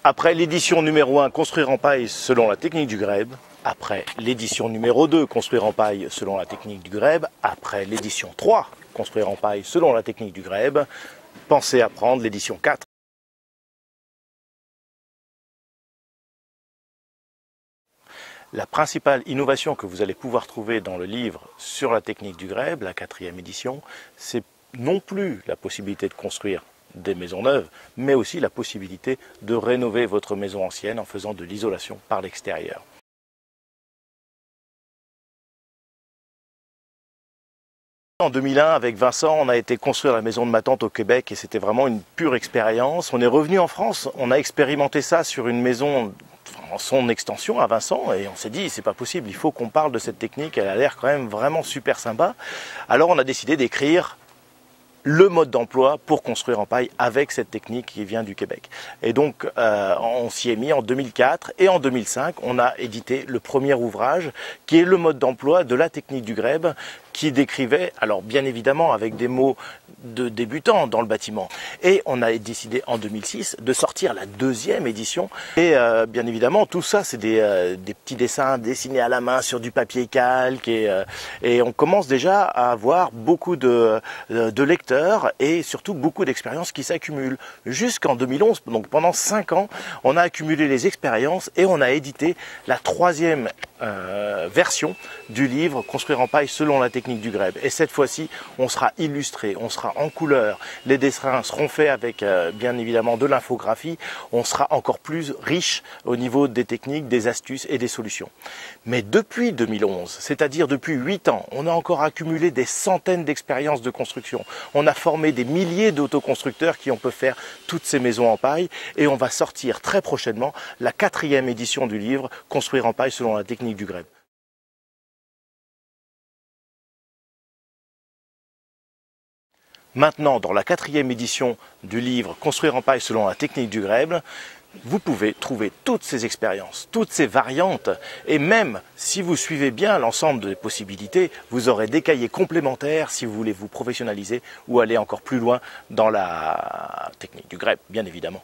Après l'édition numéro 1, Construire en paille selon la technique du grèbe. Après l'édition numéro 2, Construire en paille selon la technique du grèbe. Après l'édition 3, Construire en paille selon la technique du grèbe. Pensez à prendre l'édition 4. La principale innovation que vous allez pouvoir trouver dans le livre sur la technique du grèbe, la 4e édition, c'est non plus la possibilité de construire des maisons neuves, mais aussi la possibilité de rénover votre maison ancienne en faisant de l'isolation par l'extérieur. En 2001, avec Vincent, on a été construire la maison de ma tante au Québec et c'était vraiment une pure expérience. On est revenu en France, on a expérimenté ça sur une maison en son extension à Vincent et on s'est dit c'est pas possible, il faut qu'on parle de cette technique, elle a l'air quand même vraiment super sympa. Alors on a décidé d'écrire le mode d'emploi pour construire en paille avec cette technique qui vient du Québec. Et donc on s'y est mis en 2004 et en 2005 on a édité le premier ouvrage qui est le mode d'emploi de la technique du grèbe qui décrivait, alors bien évidemment avec des mots de débutants dans le bâtiment. Et on a décidé en 2006 de sortir la 2e édition. Et bien évidemment tout ça c'est des petits dessins dessinés à la main sur du papier calque et on commence déjà à avoir beaucoup de lecteurs et surtout beaucoup d'expériences qui s'accumulent. Jusqu'en 2011, donc pendant 5 ans, on a accumulé les expériences et on a édité la 3e version du livre Construire en paille selon la technique du grèbe. Et cette fois-ci, on sera illustré, on sera en couleur, les dessins seront faits avec bien évidemment de l'infographie, on sera encore plus riche au niveau des techniques, des astuces et des solutions. Mais depuis 2011, c'est-à-dire depuis 8 ans, on a encore accumulé des centaines d'expériences de construction. On a formé des milliers d'autoconstructeurs qui ont pu faire toutes ces maisons en paille et on va sortir très prochainement la 4e édition du livre Construire en paille selon la technique du grèbe. Maintenant, dans la 4e édition du livre Construire en paille selon la technique du grèbe, vous pouvez trouver toutes ces expériences, toutes ces variantes et même si vous suivez bien l'ensemble des possibilités, vous aurez des cahiers complémentaires si vous voulez vous professionnaliser ou aller encore plus loin dans la technique du grèbe, bien évidemment.